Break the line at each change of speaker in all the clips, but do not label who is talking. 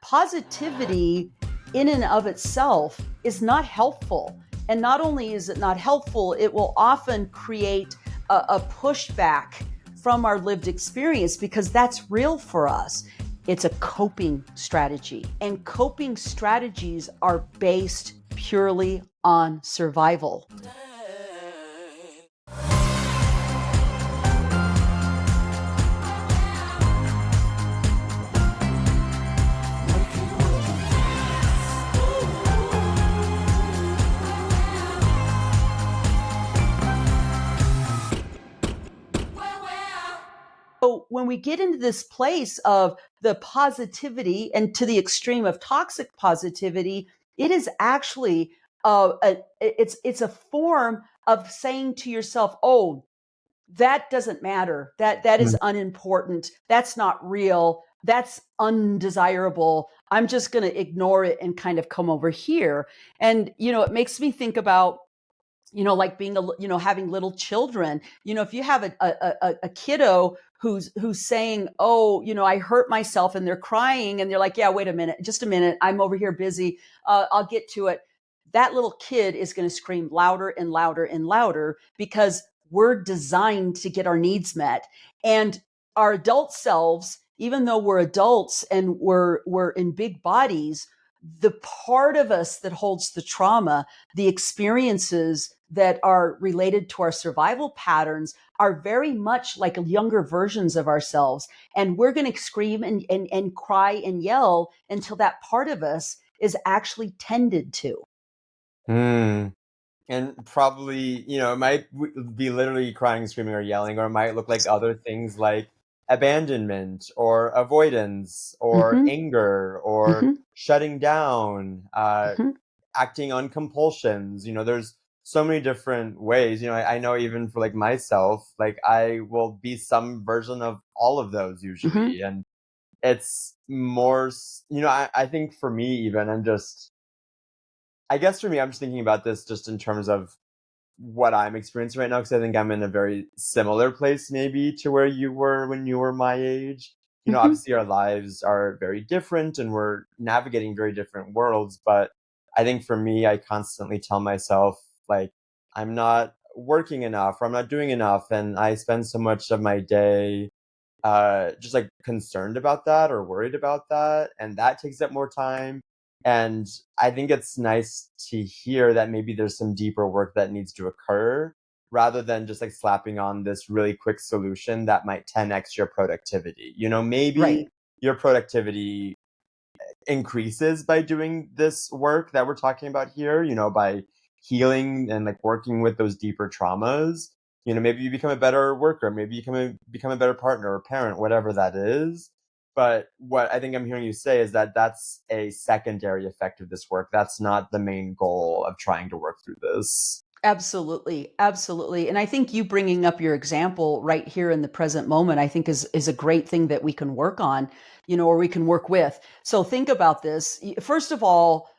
positivity in and of itself is not helpful. And not only is it not helpful, it will often create a pushback from our lived experience because that's real for us. It's a coping strategy, and coping strategies are based purely on survival. So when we get into this place of the positivity and to the extreme of toxic positivity, it is actually it's a form of saying to yourself, "Oh, that doesn't matter. That is unimportant. That's not real. That's undesirable. I'm just going to ignore it and kind of come over here." And it makes me think about like being having little children. If you have a kiddo who's saying, "Oh, I hurt myself," and they're crying, and they're like, "Yeah, wait a minute, just a minute, I'm over here busy, I'll get to it." That little kid is going to scream louder and louder and louder because we're designed to get our needs met. And our adult selves, even though we're adults and we're in big bodies, the part of us that holds the trauma, the experiences that are related to our survival patterns, are very much like younger versions of ourselves. And we're going to scream and cry and yell until that part of us is actually tended to.
Hmm. And probably, it might be literally crying, screaming, or yelling, or it might look like other things like abandonment or avoidance or
Mm-hmm.
anger or
Mm-hmm.
shutting down,
Mm-hmm.
acting on compulsions. There's so many different ways. I know even for like myself, like I will be some version of all of those
Mm-hmm.
usually. And it's more, I think for me, even, I guess for me, I'm just thinking about this just in terms of what I'm experiencing right now, because I think I'm in a very similar place maybe to where you were when you were my age.
Mm-hmm.
Obviously our lives are very different and we're navigating very different worlds. But I think for me, I constantly tell myself, like, I'm not working enough or I'm not doing enough. And I spend so much of my day just like concerned about that or worried about that. And that takes up more time. And I think it's nice to hear that maybe there's some deeper work that needs to occur rather than just like slapping on this really quick solution that might 10x your productivity. Maybe
Right.
your productivity increases by doing this work that we're talking about here, by healing and like working with those deeper traumas. Maybe you become a better worker, maybe you become a better partner or parent, whatever that is. But what I think I'm hearing you say is that that's a secondary effect of this work. That's not the main goal of trying to work through this.
Absolutely, absolutely. And I think you bringing up your example right here in the present moment, I think is a great thing that we can work on, or we can work with. So think about this. First of all,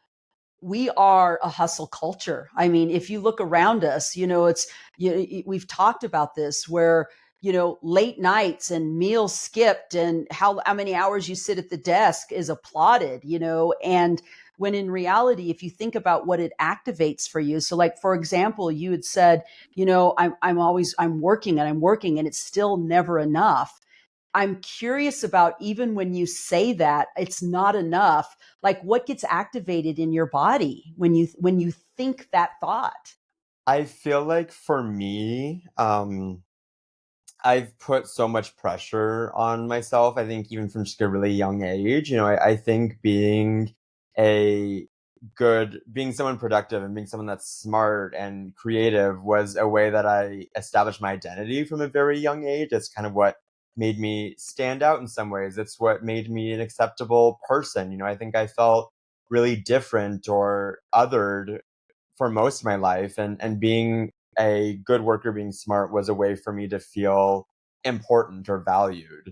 we are a hustle culture. I mean, if you look around us, we've talked about this where, late nights and meals skipped and how many hours you sit at the desk is applauded, and when in reality, if you think about what it activates for you. So like, for example, you had said, I'm working and I'm working and it's still never enough. I'm curious about, even when you say that it's not enough, like what gets activated in your body when you think that thought?
I feel like for me, I've put so much pressure on myself. I think even from just a really young age, I think a being someone productive and being someone that's smart and creative was a way that I established my identity from a very young age. It's kind of what made me stand out in some ways. It's what made me an acceptable person. I think I felt really different or othered for most of my life, and being a good worker, being smart was a way for me to feel important or valued.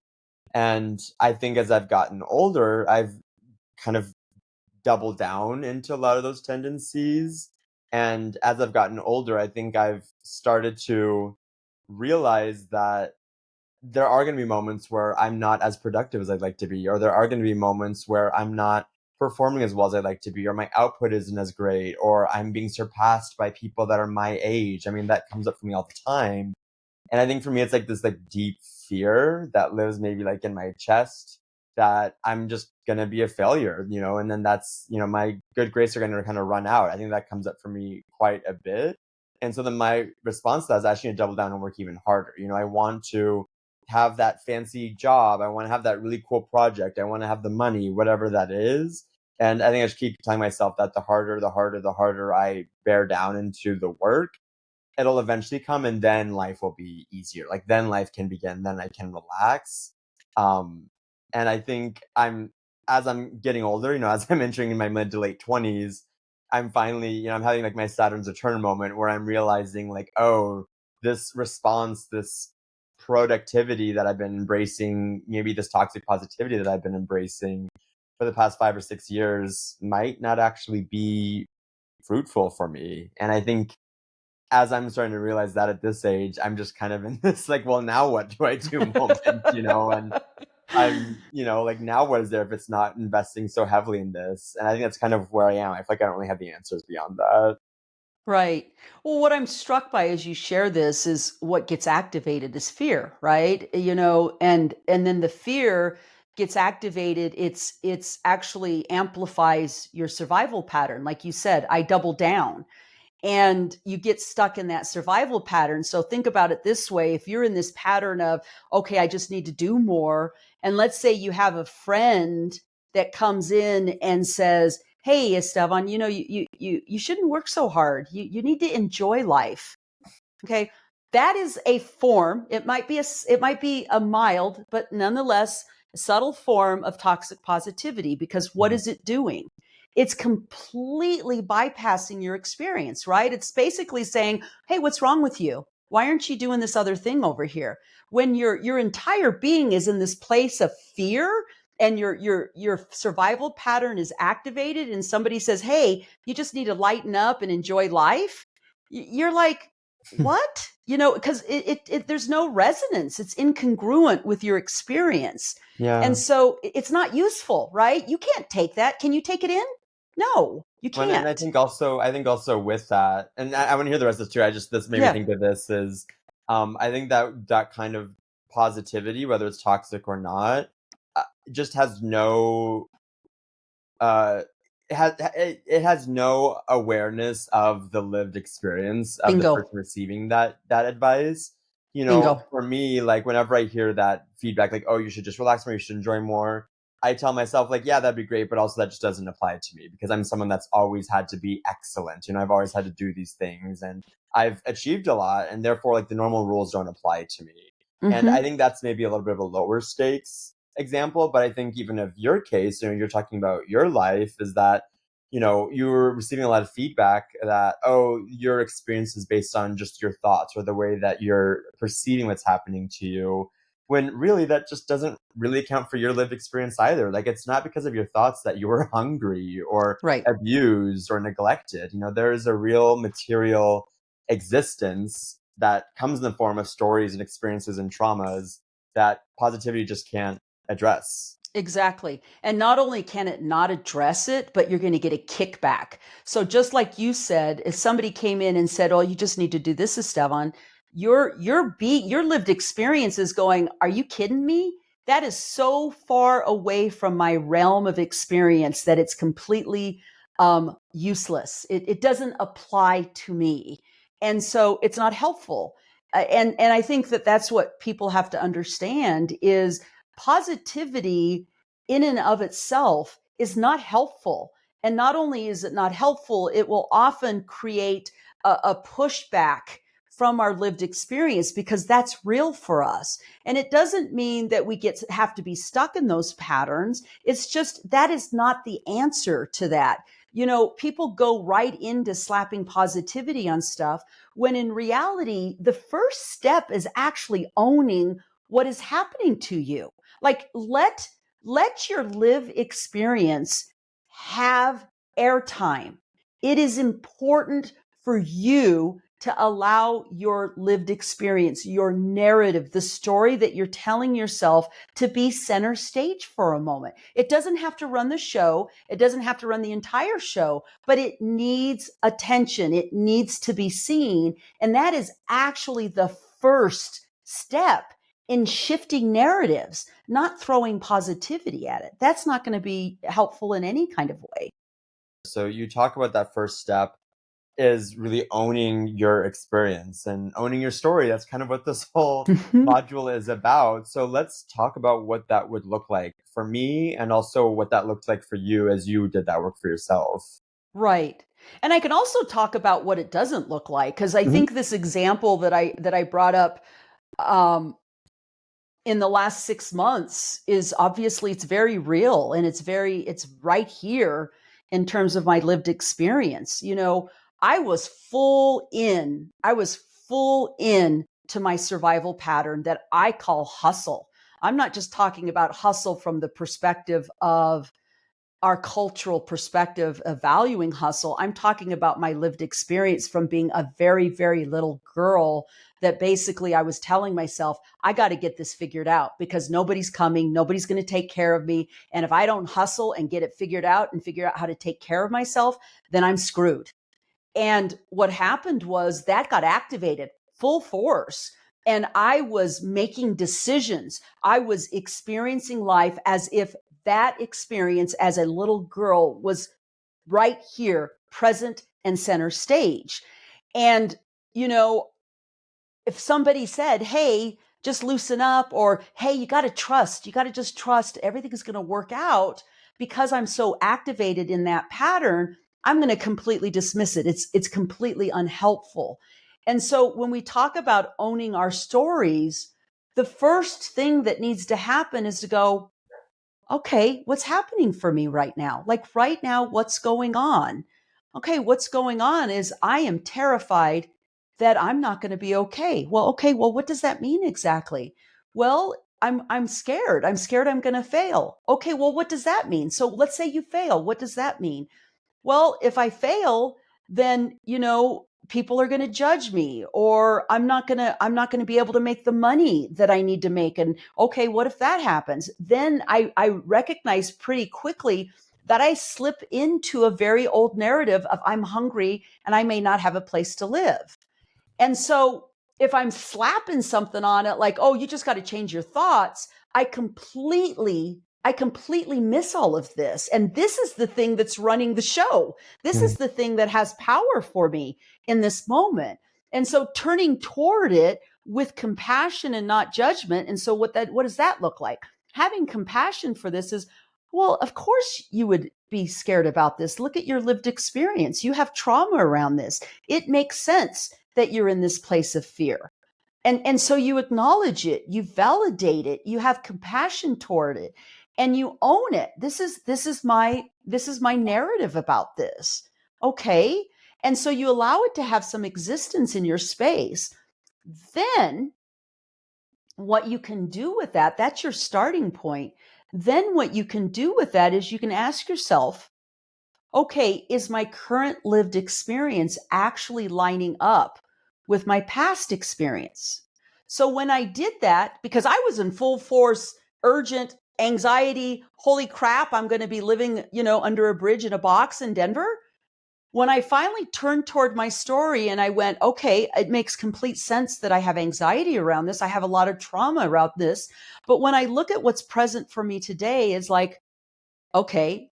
And I think as I've gotten older, I've kind of doubled down into a lot of those tendencies. And as I've gotten older, I think I've started to realize that there are going to be moments where I'm not as productive as I'd like to be, or there are going to be moments where I'm not performing as well as I'd like to be, or my output isn't as great, or I'm being surpassed by people that are my age. I mean, that comes up for me all the time. And I think for me, it's like this like deep fear that lives maybe like in my chest that I'm just gonna be a failure, and then that's, my good grades are gonna kind of run out. I think that comes up for me quite a bit. And so then my response to that is actually to double down and work even harder. I want to have that fancy job. I want to have that really cool project. I want to have the money, whatever that is. And I think I just keep telling myself that the harder I bear down into the work, it'll eventually come, and then life will be easier. Like then life can begin, then I can relax. Um, and I think as I'm getting older, as I'm entering in my mid to late 20s, I'm finally, I'm having like my Saturn's return moment where I'm realizing like, oh, this response, this productivity that I've been embracing, maybe this toxic positivity that I've been embracing for the past 5 or 6 years might not actually be fruitful for me. And I think as I'm starting to realize that at this age, I'm just kind of in this like, well, now what do I do moment, and I'm, like, now what is there if it's not investing so heavily in this? And I think that's kind of where I am. I feel like I don't really have the answers beyond that.
Right. Well, what I'm struck by as you share this is what gets activated is fear, right? And then the fear gets activated. It's actually amplifies your survival pattern. Like you said, I double down and you get stuck in that survival pattern. So think about it this way. If you're in this pattern of, okay, I just need to do more. And let's say you have a friend that comes in and says, hey, Esteban, you shouldn't work so hard. You need to enjoy life. Okay. That is a form. It might be a mild, but nonetheless, a subtle form of toxic positivity, because what
Mhm.
is it doing? It's completely bypassing your experience, right? It's basically saying, hey, what's wrong with you? Why aren't you doing this other thing over here? When your entire being is in this place of fear and your survival pattern is activated and somebody says, hey, you just need to lighten up and enjoy life. You're like, what? Because there's no resonance. It's incongruent with your experience. And
Yeah.
so it's not useful, right? You can't take that. Can you take it in? No, you
And I
can't.
think also, with that, and I want to hear the rest of this too. This made me
Yeah,
think of this is, I think that kind of positivity, whether it's toxic or not, uh, just has no uh it has no awareness of the lived experience of the
bingo,
person receiving that advice.
bingo.
For me, like whenever I hear that feedback, like, oh, you should just relax more, you should enjoy more, I tell myself like, yeah, that'd be great, but also that just doesn't apply to me because I'm someone that's always had to be excellent. I've always had to do these things and I've achieved a lot, and therefore like the normal rules don't apply to me. And I
Hmm.
think that's maybe a little bit of a lower stakes example, but I think even of your case, you're talking about your life, is that, you're receiving a lot of feedback that, oh, your experience is based on just your thoughts or the way that you're perceiving what's happening to you. When really that just doesn't really account for your lived experience either. Like it's not because of your thoughts that you were hungry or
Right.
abused or neglected. There is a real material existence that comes in the form of stories and experiences and traumas that positivity just can't address.
Exactly. And not only can it not address it, but you're going to get a kickback. So just like you said, if somebody came in and said, "Oh, you just need to do this, Esteban," your lived experience is going, "Are you kidding me? That is so far away from my realm of experience that it's completely useless. It doesn't apply to me, and so it's not helpful." And I think that that's what people have to understand is positivity in and of itself is not helpful. And not only is it not helpful, it will often create a pushback from our lived experience because that's real for us. And it doesn't mean that we have to be stuck in those patterns. It's just that is not the answer to that. People go right into slapping positivity on stuff when in reality, the first step is actually owning what is happening to you. Like let your live experience have airtime. It is important for you to allow your lived experience, your narrative, the story that you're telling yourself to be center stage for a moment. It doesn't have to run the show. It doesn't have to run the entire show, but it needs attention. It needs to be seen. And that is actually the first step in shifting narratives, not throwing positivity at it. That's not going to be helpful in any kind of way.
So you talk about that first step is really owning your experience and owning your story. That's kind of what this whole module is about. So let's talk about what that would look like for me and also what that looked like for you as you did that work for yourself.
Right. And I can also talk about what it doesn't look like, because I
Mhm.
think this example that I brought up um, in the last 6 months is obviously it's very real, and it's right here in terms of my lived experience. I was full in to my survival pattern that I call hustle. I'm not just talking about hustle from the perspective of our cultural perspective of valuing hustle. I'm talking about my lived experience from being a very, very little girl, that basically I was telling myself, I got to get this figured out because nobody's coming. Nobody's going to take care of me. And if I don't hustle and get it figured out and figure out how to take care of myself, then I'm screwed. And what happened was that got activated full force. And I was making decisions. I was experiencing life as if that experience as a little girl was right here, present and center stage. And, you know, if somebody said, hey, just loosen up, or hey, you got to just trust everything is going to work out, because I'm so activated in that pattern, I'm going to completely dismiss it. It's completely unhelpful. And so when we talk about owning our stories, the first thing that needs to happen is to go, okay, what's happening for me right now? Like right now, what's going on? Okay, what's going on is I am terrified that I'm not going to be okay. Well, okay, well, what does that mean exactly? Well, I'm scared. I'm scared I'm going to fail. Okay, well, what does that mean? So let's say you fail. What does that mean? Well, if I fail, then, people are going to judge me, or I'm not going to be able to make the money that I need to make. And okay, what if that happens? Then I recognize pretty quickly that I slip into a very old narrative of I'm hungry and I may not have a place to live. And so if I'm slapping something on it like, oh, you just got to change your thoughts, I completely miss all of this. And this is the thing that's running the show. This
Mhm.
is the thing that has power for me in this moment. And so turning toward it with compassion and not judgment. And so what does that look like? Having compassion for this is, well, of course you would be scared about this. Look at your lived experience. You have trauma around this. It makes sense that you're in this place of fear. And so you acknowledge it, you validate it, you have compassion toward it, and you own it. This is my narrative about this. Okay? And so you allow it to have some existence in your space. Then what you can do with that, that's your starting point. Then what you can do with that is you can ask yourself, okay, is my current lived experience actually lining up with my past experience? So when I did that, because I was in full force, urgent anxiety, holy crap, I'm going to be living, under a bridge in a box in Denver. When I finally turned toward my story and I went, okay, it makes complete sense that I have anxiety around this. I have a lot of trauma around this. But when I look at what's present for me today, is like, okay,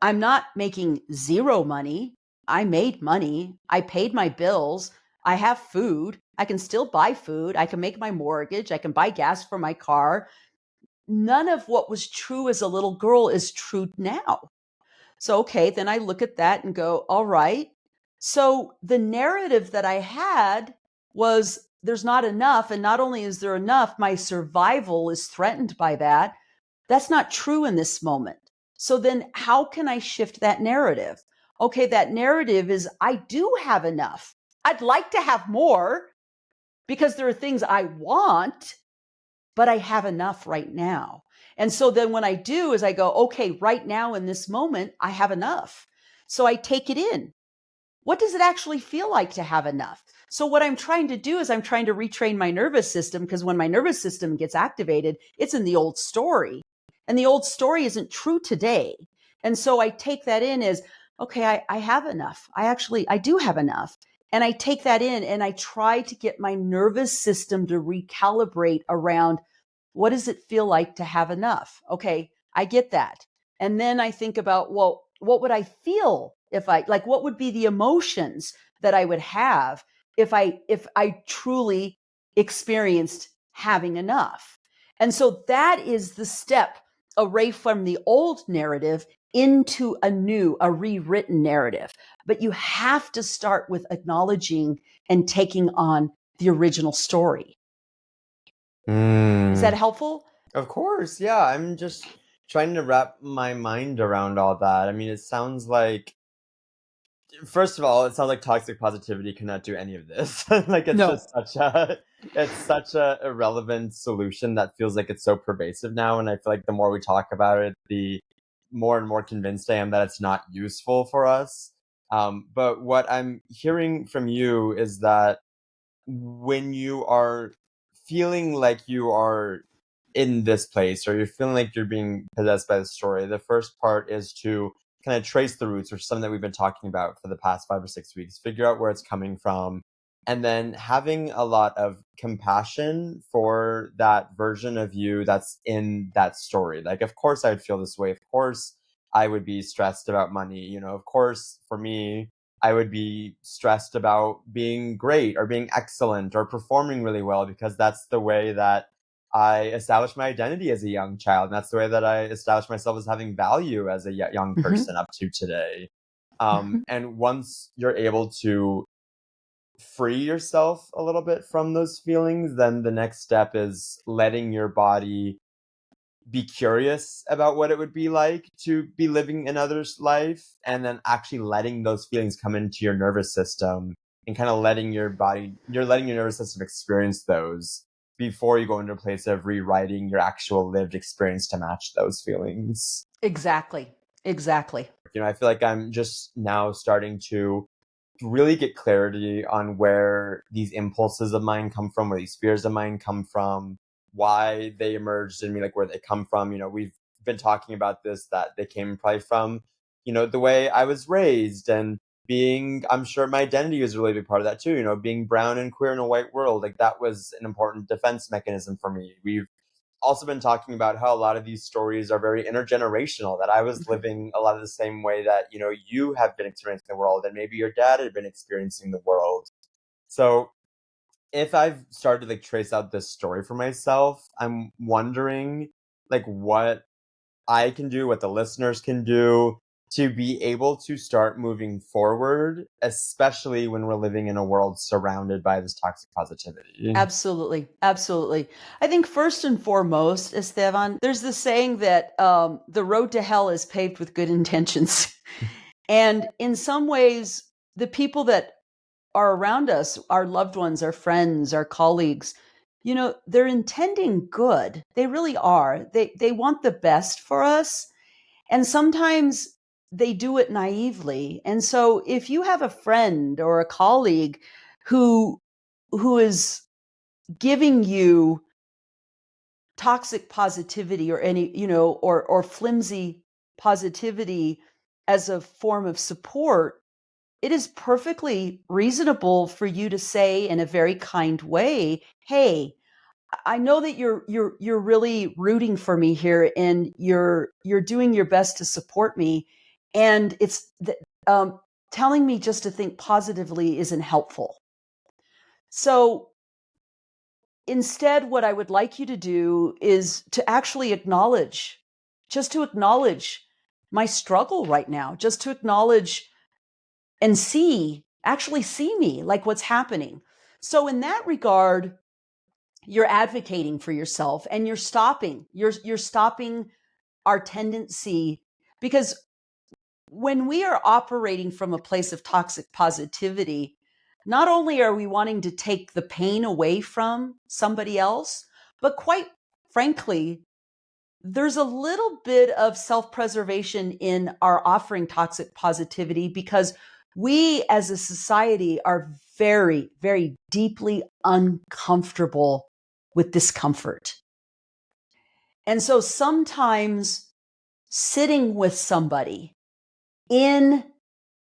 I'm not making zero money. I made money. I paid my bills. I have food. I can still buy food. I can make my mortgage. I can buy gas for my car. None of what was true as a little girl is true now. So, okay, then I look at that and go, all right. So the narrative that I had was there's not enough. And not only is there enough, my survival is threatened by that. That's not true in this moment. So then how can I shift that narrative? Okay, that narrative is I do have enough. I'd like to have more because there are things I want, but I have enough right now. And so then when I do is I go, okay, right now in this moment, I have enough. So I take it in. what does it actually feel like to have enough? So what I'm trying to do is I'm trying to retrain my nervous system, because when my nervous system gets activated, it's in the old story. And the old story isn't true today. And so I take that in as, okay, I have enough. I do have enough. And I take that in and I try to get my nervous system to recalibrate around, what does it feel like to have enough? Okay, I get that. And then I think about, well, what would I feel if what would be the emotions that I would have if I truly experienced having enough? And so that is the step away from the old narrative into a rewritten narrative. But you have to start with acknowledging and taking on the original story. Is that
Mm,
helpful?
of course, yeah. I'm just trying to wrap my mind around all that. I mean, it sounds like, first of all, it sounds like toxic positivity cannot do any of this. Like it's
No.
just such a irrelevant solution that feels like it's so pervasive now. And I feel like the more we talk about it, the more and more convinced I am that it's not useful for us. But what I'm hearing from you is that when you are feeling like you are in this place, or you're feeling like you're being possessed by the story, the first part is to kind of trace the roots, which is something that we've been talking about for the past 5 or 6 weeks, figure out where it's coming from, and then having a lot of compassion for that version of you that's in that story. Like, of course I would feel this way, of course I would be stressed about money, of course for me I would be stressed about being great or being excellent or performing really well, because that's the way that I established my identity as a young child. And that's the way that I established myself as having value as a young
Mm-hmm.
person up to today.
Mm-hmm.
And once you're able to free yourself a little bit from those feelings, then the next step is letting your body be curious about what it would be like to be living another's life, and then actually letting those feelings come into your nervous system, and kind of letting your nervous system experience those before you go into a place of rewriting your actual lived experience to match those feelings.
Exactly. Exactly.
I feel like I'm just now starting to really get clarity on where these impulses of mine come from, where these fears of mine come from, why they emerged in me, like where they come from. We've been talking about this, that they came probably from, the way I was raised, and I'm sure my identity was a really big part of that too. Being brown and queer in a white world, like that was an important defense mechanism for me. We've also been talking about how a lot of these stories are very intergenerational, that I was
Mhm.
living a lot of the same way that, you have been experiencing the world, and maybe your dad had been experiencing the world. So if I've started to like trace out this story for myself, I'm wondering like what I can do, what the listeners can do to be able to start moving forward, especially when we're living in a world surrounded by this toxic positivity.
Absolutely. Absolutely. I think first and foremost, Esteban, there's this saying that the road to hell is paved with good intentions. And in some ways, the people that are around us, our loved ones, our friends, our colleagues, they're intending good. They really are. They want the best for us. And sometimes they do it naively. And so if you have a friend or a colleague who is giving you toxic positivity or any, or flimsy positivity as a form of support, it is perfectly reasonable for you to say in a very kind way, "Hey, I know that you're really rooting for me here, and you're doing your best to support me, and um, telling me just to think positively isn't helpful. So instead, what I would like you to do is to actually just to acknowledge my struggle right now, just to acknowledge and actually see me, like what's happening." So in that regard, you're advocating for yourself, and you're stopping our tendency, because when we are operating from a place of toxic positivity, not only are we wanting to take the pain away from somebody else, but quite frankly, there's a little bit of self-preservation in our offering toxic positivity, because We as a society are very, very deeply uncomfortable with discomfort. And so sometimes sitting with somebody in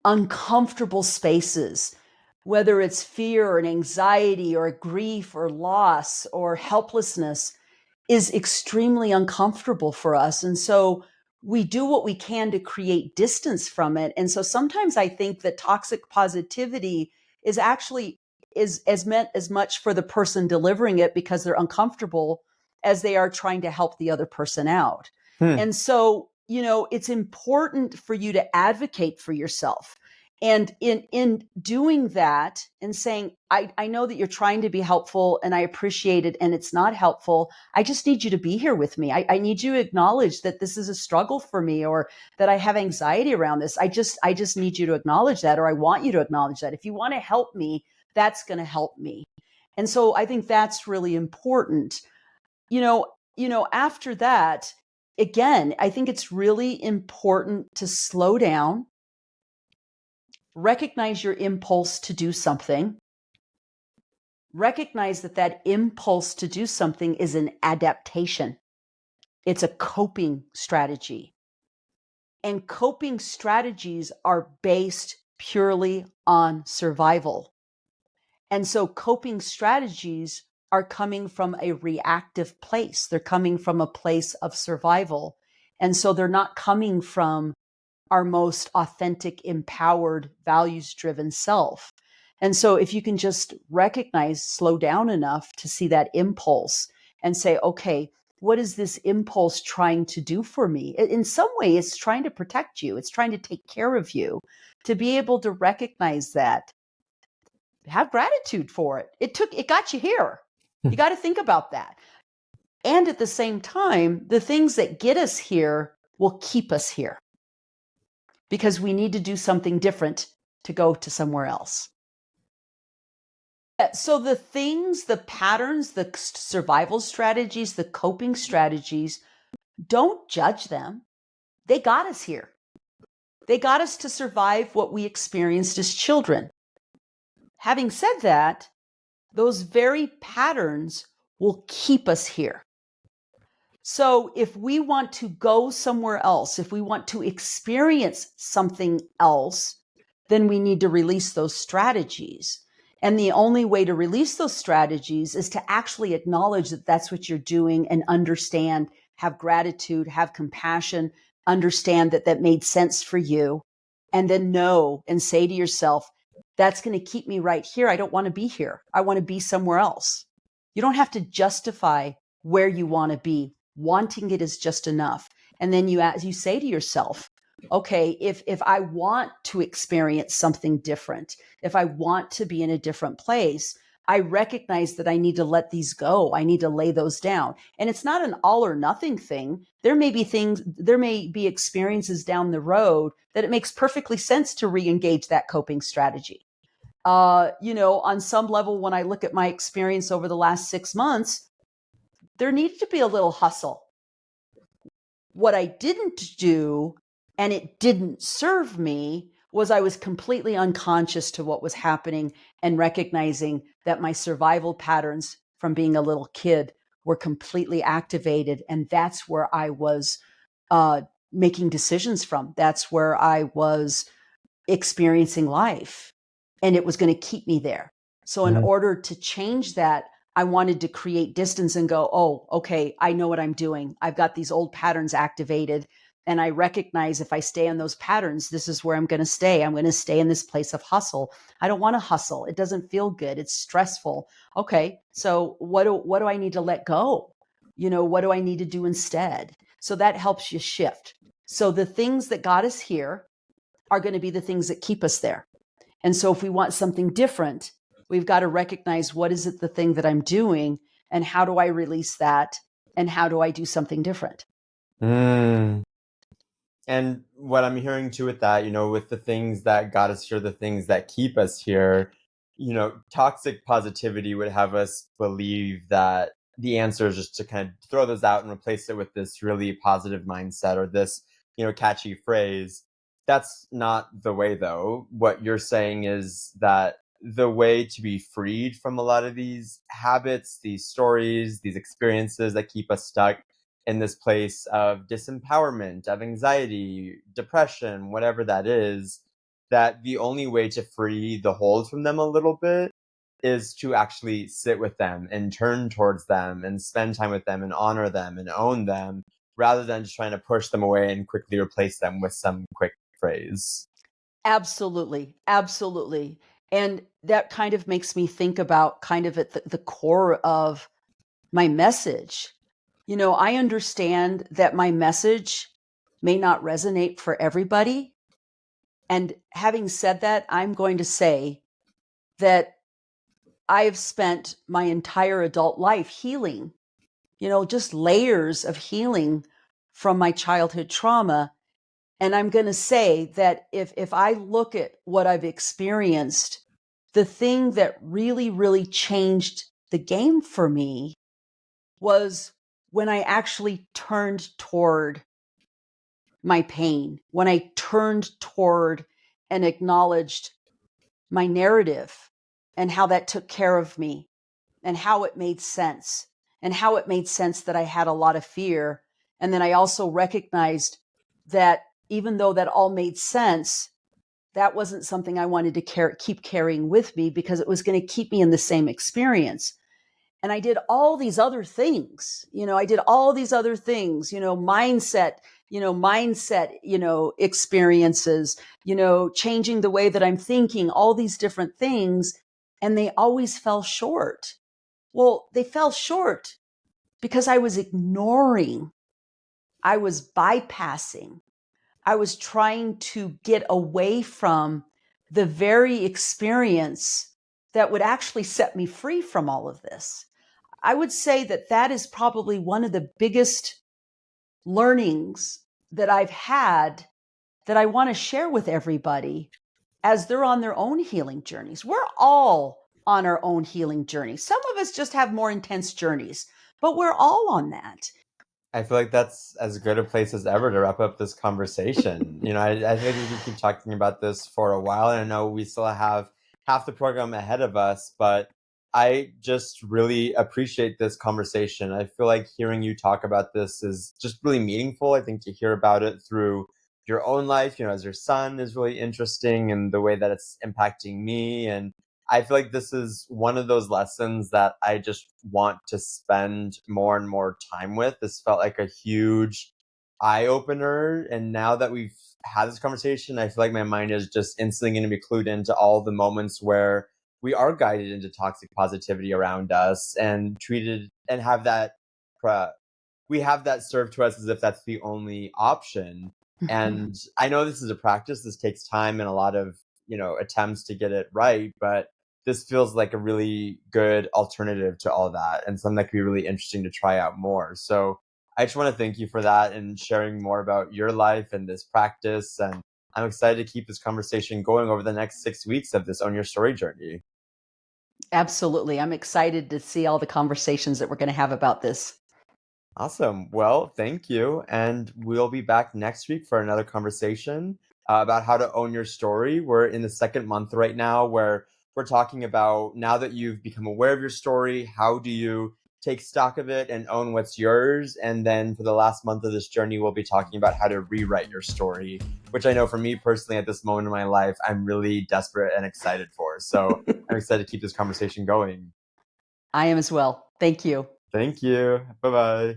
uncomfortable spaces, whether it's fear or an anxiety or grief or loss or helplessness, is extremely uncomfortable for us. And so we do what we can to create distance from it. And so sometimes I think that toxic positivity is actually is as meant as much for the person delivering it because they're uncomfortable as they are trying to help the other person out.
Hmm.
And so, it's important for you to advocate for yourself. And in doing that and saying, I know that you're trying to be helpful and I appreciate it and it's not helpful. I just need you to be here with me. I need you to acknowledge that this is a struggle for me or that I have anxiety around this. I just need you to acknowledge that, or I want you to acknowledge that. If you want to help me, that's going to help me. And so I think that's really important. After that, again, I think it's really important to slow down, recognize your impulse to do something, recognize that impulse to do something is an adaptation. It's a coping strategy. And coping strategies are based purely on survival. And so coping strategies are coming from a reactive place. They're coming from a place of survival. And so they're not coming from our most authentic, empowered, values-driven self. And so if you can just recognize, slow down enough to see that impulse and say, okay, what is this impulse trying to do for me? In some way, it's trying to protect you. It's trying to take care of you. To be able to recognize that, have gratitude for it. It got you here. You got to think about that. And at the same time, the things that get us here will keep us here because we need to do something different to go to somewhere else. So the things, the patterns, the survival strategies, the coping strategies, don't judge them. They got us here. They got us to survive what we experienced as children. Having said that, those very patterns will keep us here. So if we want to go somewhere else, if we want to experience something else, then we need to release those strategies. And the only way to release those strategies is to actually acknowledge that that's what you're doing and understand, have gratitude, have compassion, understand that that made sense for you, and then know and say to yourself, that's going to keep me right here. I don't want to be here. I want to be somewhere else. You don't have to justify where you want to be. Wanting it is just enough. And then you say to yourself, okay, if I want to experience something different, if I want to be in a different place, I recognize that I need to let these go. I need to lay those down. And it's not an all or nothing thing. There may be experiences down the road that it makes perfectly sense to re-engage that coping strategy. On some level, when I look at my experience over the last 6 months, there needed to be a little hustle. What I didn't do, and it didn't serve me, was I was completely unconscious to what was happening and recognizing that my survival patterns from being a little kid were completely activated. And that's where I was making decisions from. That's where I was experiencing life. And it was going to keep me there. So in order to change that, I wanted to create distance and go, oh, okay, I know what I'm doing. I've got these old patterns activated. And I recognize if I stay in those patterns, this is where I'm going to stay. I'm going to stay in this place of hustle. I don't want to hustle. It doesn't feel good. It's stressful. Okay, so what do I need to let go? What do I need to do instead? So that helps you shift. So the things that got us here are going to be the things that keep us there. And so if we want something different, we've got to recognize what is it the thing that I'm doing and how do I release that and how do I do something different?
Mm. And what I'm hearing too with that, with the things that got us here, the things that keep us here, toxic positivity would have us believe that the answer is just to kind of throw those out and replace it with this really positive mindset or this, catchy phrase. That's not the way, though. What you're saying is that the way to be freed from a lot of these habits, these stories, these experiences that keep us stuck in this place of disempowerment, of anxiety, depression, whatever that is, that the only way to free the hold from them a little bit is to actually sit with them and turn towards them and spend time with them and honor them and own them rather than just trying to push them away and quickly replace them with some quick phrase.
Absolutely, absolutely. And that kind of makes me think about kind of at the core of my message. I understand that my message may not resonate for everybody. And having said that, I'm going to say that I have spent my entire adult life healing, just layers of healing from my childhood trauma. And I'm going to say that if I look at what I've experienced, the thing that really, really changed the game for me was when I actually turned toward my pain, when I turned toward and acknowledged my narrative and how that took care of me and how it made sense and how it made sense that I had a lot of fear. And then I also recognized that even though that all made sense, that wasn't something I wanted to keep carrying with me because it was going to keep me in the same experience. And I did all these other things, mindset experiences, changing the way that I'm thinking, all these different things. And they always fell short. Well, they fell short because I was ignoring, I was bypassing, I was trying to get away from the very experience that would actually set me free from all of this. I would say that that is probably one of the biggest learnings that I've had that I want to share with everybody as they're on their own healing journeys. We're all on our own healing journeys. Some of us just have more intense journeys, but we're all on that.
I feel like that's as good a place as ever to wrap up this conversation. I think we could keep talking about this for a while, and I know we still have half the program ahead of us, but I just really appreciate this conversation. I feel like hearing you talk about this is just really meaningful. I think to hear about it through your own life, as your son is really interesting and the way that it's impacting me. And I feel like this is one of those lessons that I just want to spend more and more time with. This felt like a huge eye opener. And now that we've had this conversation, I feel like my mind is just instantly going to be clued into all the moments where we are guided into toxic positivity around us and treated and have that uh, we have that served to us as if that's the only option. And I know this is a practice. This takes time and a lot of, attempts to get it right. But this feels like a really good alternative to all that and something that could be really interesting to try out more. So I just want to thank you for that and sharing more about your life and this practice. And I'm excited to keep this conversation going over the next 6 weeks of this Own Your Story journey.
Absolutely. I'm excited to see all the conversations that we're going to have about this.
Awesome. Well, thank you. And we'll be back next week for another conversation about how to own your story. We're in the second month right now where we're talking about now that you've become aware of your story, how do you take stock of it and own what's yours? And then for the last month of this journey, we'll be talking about how to rewrite your story, which I know for me personally at this moment in my life, I'm really desperate and excited for. So I'm excited to keep this conversation going.
I am as well. Thank you.
Thank you. Bye bye.